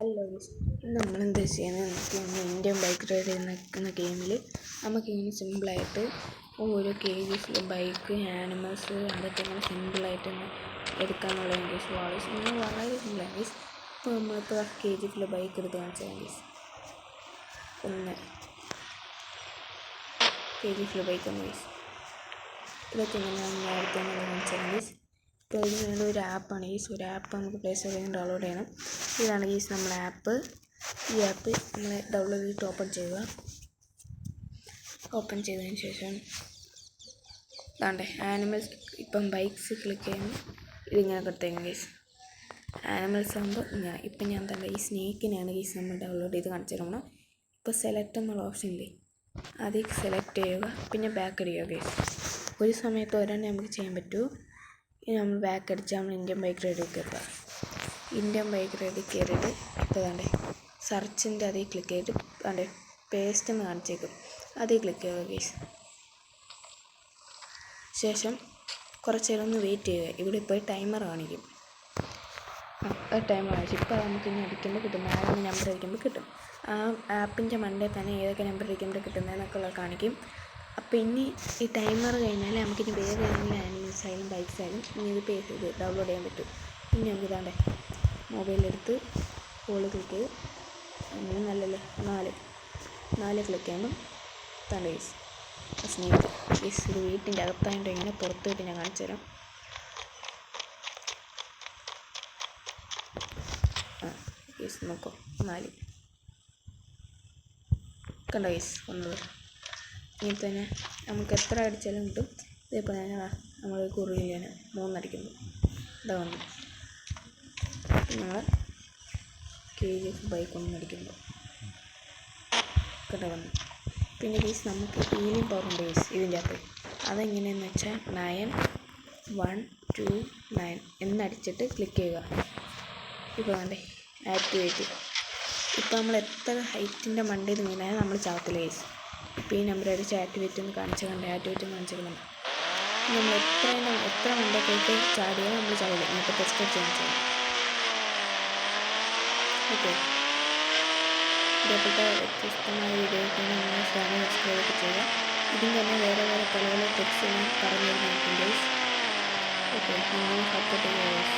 Hello guys, ഇന്ന് നമ്മളെന്താ ചെയ്യുന്നത് നമുക്ക് ഇന്ത്യൻ ബൈക്ക് റൈഡ് എന്ന ഗെയിമിൽ നമുക്കിങ്ങനെ സിമ്പിളായിട്ട് ഓരോ KGF ബൈക്ക് ആനിമൽസ് അതൊക്കെ ഇങ്ങനെ സിമ്പിളായിട്ട് എടുക്കാനുള്ള ഗൈസ്. വളരെ സിമ്പിളാണ് ഗൈസ്. ഇപ്പോൾ നമ്മളിപ്പോൾ KGF ബൈക്ക് എടുത്ത് കാണിച്ചാൽ ഗൈസ്. ഒന്ന് KGF ബൈക്ക് ഒന്ന് ഗൈസ്. ഇതൊക്കെ ഇങ്ങനെ നേരത്തെ കാണിച്ചാൽ ഗൈസ്. ഇപ്പോൾ ഇതിനുള്ള ഒരു ആപ്പാണ് ഗൈസ്. ഒരു ആപ്പ് നമുക്ക് പ്ലേ സ്റ്റോറിൽ നിന്ന് ഡൗൺലോഡ് ചെയ്യണം. ഇതാണ് ഗൈസ് നമ്മളെ ആപ്പ്. ഈ ആപ്പ് നമ്മൾ ഡൗൺലോഡ് ചെയ്തിട്ട് ഓപ്പൺ ചെയ്യുക. ഓപ്പൺ ചെയ്തതിന് ശേഷം ഇതാണ്ടേ ആനിമൽസ്. ഇപ്പം ബൈക്സ് ക്ലിക്ക് ചെയ്യുമ്പോൾ ഇതിങ്ങനെ കൊടുത്തേക്കും ഗൈസ്. ആനിമൽസ് ആകുമ്പോൾ ഇങ്ങനെ. ഇപ്പം ഞാൻ തന്നെ ഈ സ്നേക്കിനെയാണ് ഗൈസ് നമ്മൾ ഡൗൺലോഡ് ചെയ്ത് കാണിച്ചു തരണം. ഇപ്പോൾ സെലക്ട് എന്നുള്ള ഓപ്ഷൻ ഇല്ലേ, അതിൽ സെലക്ട് ചെയ്യുക, പിന്നെ ബാക്ക് അടിക്കുക ഗൈസ്. ഒരു സമയത്ത് ഒരെണ്ണം നമുക്ക് ചെയ്യാൻ പറ്റൂ. ഇനി നമ്മൾ ബാക്ക് അടിച്ചാൽ നമ്മൾ ഇന്ത്യൻ ബൈക്ക് റൈഡിൽ കയറുക. ഇന്ത്യൻ ബൈക്ക് റൈഡിൽ കയറിയിട്ട് ഇപ്പോൾ വേണ്ടേ സെർച്ചിൻ്റെ അതിൽ ക്ലിക്ക് ചെയ്തിട്ട് വേണ്ടേ പേസ്റ്റ് എന്ന് കാണിച്ചേക്കും, അതിൽ ക്ലിക്ക് ചെയ്യുക ഗൈസ്. ശേഷം കുറച്ച് നേരം ഒന്ന് വെയിറ്റ് ചെയ്യുക. ഇവിടെ ഇപ്പോൾ ടൈമർ കാണിക്കും. ടൈമർ കാണിച്ചു. ഇപ്പോൾ നമുക്ക് ഇനി അടിക്കുമ്പോൾ കിട്ടും, 4 നമ്പർ അടിക്കുമ്പോൾ കിട്ടും. ആ ആപ്പിൻ്റെ മണ്ടേ തന്നെ ഏതൊക്കെ നമ്പർ അടിക്കുമ്പോൾ കിട്ടുന്നതെന്നൊക്കെ ഉള്ളത് കാണിക്കും. അപ്പോൾ ഇനി ഈ ടൈമർ കഴിഞ്ഞാൽ നമുക്കിനി വേറെ ഏതെങ്കിലും ആനിമൽസ് ആയാലും ബൈക്സ് ആയാലും ഇനി ഇത് പേ ചെയ്ത് ഡൗൺലോഡ് ചെയ്യാൻ പറ്റും. ഇനി നമുക്ക് ഇതാണ്ടേ മൊബൈലെടുത്ത് കോള് ക്ലിക്ക് ചെയ്ത് അങ്ങനെ നല്ലല്ലേ 4 ക്ലിക്ക് ചെയ്യുമ്പം താണ്ട ഗൈസ് സ്നേക്ക് ഗൈസ്. ഇത് വീട്ടിൻ്റെ അകത്തായിട്ട് ഇങ്ങനെ പുറത്ത് വിട്ട് ഞാൻ കാണിച്ചു തരാം. ഗൈസ് നോക്കൂ, 4 കണ്ടോ ഗൈസ് വന്നത്. ഇനി തന്നെ നമുക്ക് എത്ര അടിച്ചാലും കിട്ടും. ഇതിപ്പോൾ ഞാൻ നമ്മൾ കുറിയിലാണ് 3 അടിക്കുമ്പോൾ ഇതാ വന്നു. നമ്മൾ KGF ബൈക്ക് 1 അടിക്കുമ്പോൾ കണ്ടോ വന്നു. പിന്നെ ഗൈസ് നമുക്ക് ഹീലിംഗ് പവർ ഉണ്ട് ഗൈസ് ഇതിൻ്റെ അകത്ത്. അതെങ്ങനെയെന്ന് വെച്ചാൽ 9 1 2 9 എന്നടിച്ചിട്ട് ക്ലിക്ക് ചെയ്യുക. ഇപ്പോൾ വേണ്ടേ ആക്ടിവേറ്റ്. ഇപ്പോൾ നമ്മൾ എത്ര ഹൈറ്റിൻ്റെ മണ്ടയിൽ നിന്ന് വീണാൽ നമ്മൾ ചാവത്തില്ല ഗൈസ്. ഇപ്പോൾ ഈ നമ്പർ അടിച്ച് ആക്ടിവേറ്റ് എന്ന് കാണിച്ചിട്ടുണ്ട്. ആക്ടിവേറ്റ് എന്ന് കാണിച്ചിട്ടുണ്ട്. നമ്മൾ എത്ര മണ്ടത്തേക്ക് ചാടിയാൽ നമ്മൾ ചാവില്ല. ഇങ്ങനത്തെ ടെസ്റ്റ് ചെയ്യാൻ ചെയ്യും. ഓക്കെ, ഇതേപോലത്തെ വ്യത്യസ്തമായ വീഡിയോയ്ക്ക് നിങ്ങൾ ചാനൽ സബ്സ്ക്രൈബ് ചെയ്യുക. ഇതിൻ്റെ തന്നെ വേറെ പല ടിപ്സ് ഞാൻ പറഞ്ഞു തരുന്നുണ്ട് ഗൈസ്. ഓക്കെ, നിങ്ങൾ സപ്പോർട്ട് ചെയ്യുക ഗൈസ്.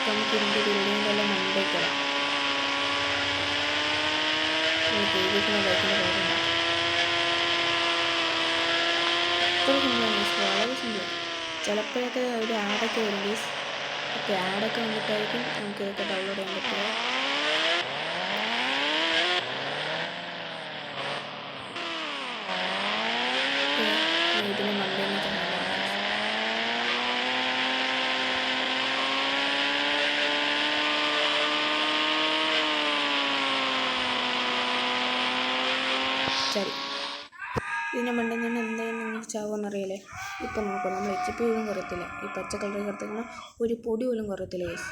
നമുക്ക് ഇതിൻ്റെ വീഡിയോൻ്റെ എല്ലാം മണ്ടേക്കല്ല KGF ബൈക്കിൻ്റെ പേരുണ്ട്. വളരെ സിമ്പിൾ. ചിലപ്പോഴൊക്കെ ഒരു ആഡൊക്കെ വരും ഗൈസ്. ഓക്കെ, ആഡൊക്കെ വന്നിട്ടായിരിക്കും നമുക്ക് ഇതൊക്കെ ഡൗൺലോഡ് ചെയ്യാൻ പറ്റുക. ഇതിന് മണ്ടേന്ന് ശരി. ഇതിൻ്റെ മണ്ടയിൽ നിന്ന് എന്തായാലും നിങ്ങൾ ചാവുമെന്നറിയില്ലേ. ഇപ്പം നോക്കാം, നമ്മൾ HP പോലും കുറയത്തില്ല. ഈ പച്ച കളർ കുറയ്ക്കുന്ന ഒരു പൊടി പോലും കുറയത്തില്ല ഗൈസ്.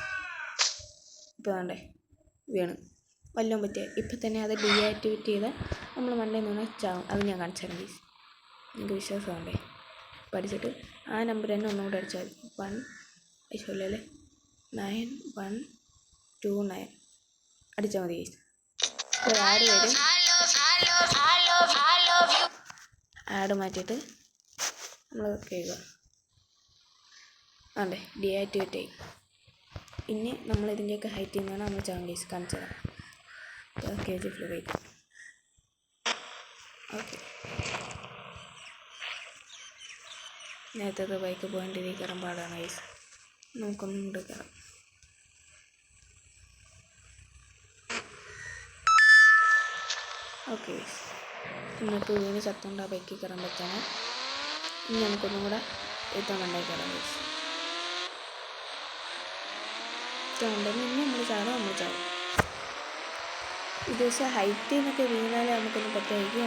ഇപ്പോൾ വേണ്ടേ വീണ് വല്ലതും പറ്റിയ ഇപ്പം തന്നെ അത് ഡീആക്ടിവേറ്റ് ചെയ്താൽ നമ്മൾ മണ്ടയിൽ നിന്ന് ചാവും. അത് ഞാൻ കാണിച്ചു തരാം ഗൈസ്. നിങ്ങൾക്ക് വിശ്വാസം വേണ്ടേ. പഠിച്ചിട്ട് ആ നമ്പർ തന്നെ ഒന്നുകൂടെ അടിച്ചാൽ 1 അല്ലേ 9 1 2 9 അടിച്ചാൽ മതി ഗൈസ്. ആഡ് വരും. ആഡ് മാറ്റിയിട്ട് നമ്മൾ കേൾക്കുക. അതെ ഡീആക്ടിവേറ്റ് ആയി. ഇനി നമ്മൾ ഇതിൻ്റെയൊക്കെ ഹൈറ്റിൽ നിന്നാണ് നമ്മൾ ചാനൽ ഗൈസ് കാണിച്ചു തരാം. KGF bike. ഓക്കെ, നേരത്തെ ബൈക്ക് പോയിൻ്റ് ഇതിൽ കയറാൻ പാടാണ് ഗൈസ്. നമുക്കൊന്നും കൂടെ കയറാം. ഓക്കെ ഗൈസ്, ഇന്നിപ്പോൾ വീണ് ചത്തുകൊണ്ട് ആ ബൈക്കിൽ കയറാൻ പറ്റാണ്. ഇനി നമുക്കൊന്നും കൂടെ ഏറ്റവും മണ്ടായി കയറാം ഗൈസ്. ഉണ്ടെങ്കിൽ ഇനി നമ്മൾ ചാവും. ഇത് പക്ഷേ ഹൈറ്റിൽ നിന്നൊക്കെ വീണാലേ നമുക്കൊന്നും പറ്റുമായിരിക്കും.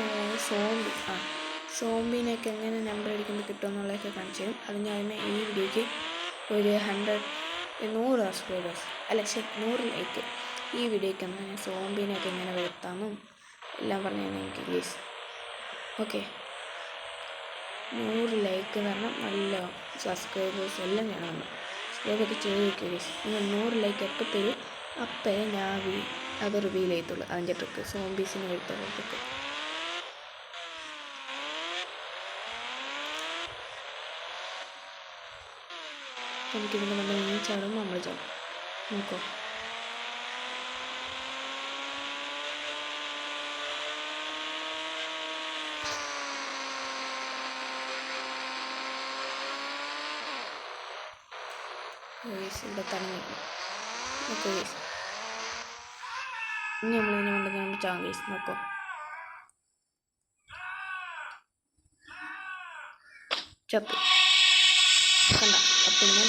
സോംബീനെയൊക്കെ എങ്ങനെ നമ്പർ അടിക്കുമ്പോൾ കിട്ടുമെന്നുള്ളതൊക്കെ കാണിച്ചു തരും. അത് ഞാൻ ഈ വീഡിയോയ്ക്ക് ഒരു 100 സബ്സ്ക്രൈബേഴ്സ് 100 ലൈക്ക് ഈ വീഡിയോയ്ക്ക് എന്നാൽ ഞാൻ സോംബീനെയൊക്കെ എങ്ങനെ വരുത്താമെന്നും എല്ലാം പറഞ്ഞു തന്നെ എനിക്ക് ഗൈസ്. ഓക്കെ, 100 ലൈക്ക് കാരണം നല്ല സബ്സ്ക്രൈബേഴ്സ് എല്ലാം വേണം. നമ്മൾ സബ്സ്ക്രൈബൊക്കെ ചെയ്ത് വയ്ക്കുക ഗൈസ്. നിങ്ങൾ 100 ലൈക്ക് എപ്പോൾ തരും അപ്പേ ഞാൻ അത് റിവീൽ ചെയ്യത്തുള്ളൂ. അതിൻ്റെ ട്രിക്ക് സോംബീസിനെ എടുത്തുള്ള ട്രിക്ക്. നമുക്കിതിന് വന്ന് മീൻ ചാടും, നമ്മൾ ചാടും. നോക്കോ ഇവിടെ തണുന്നു. നോക്കോ ഗൈസ്, ഇനി നമ്മളിതിനെ കൊണ്ടുവന്ന് നമ്മൾ ചാകും ഗൈസ്. നോക്കോ ചത്തു കണ്ട. അപ്പം ഞാൻ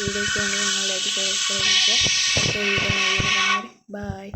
വീഡിയോയ്ക്ക് വേണ്ടി നിങ്ങളുടെ സബ്സ്ക്രൈബ് ചെയ്യുക. അടുത്ത വീഡിയോ ബൈ.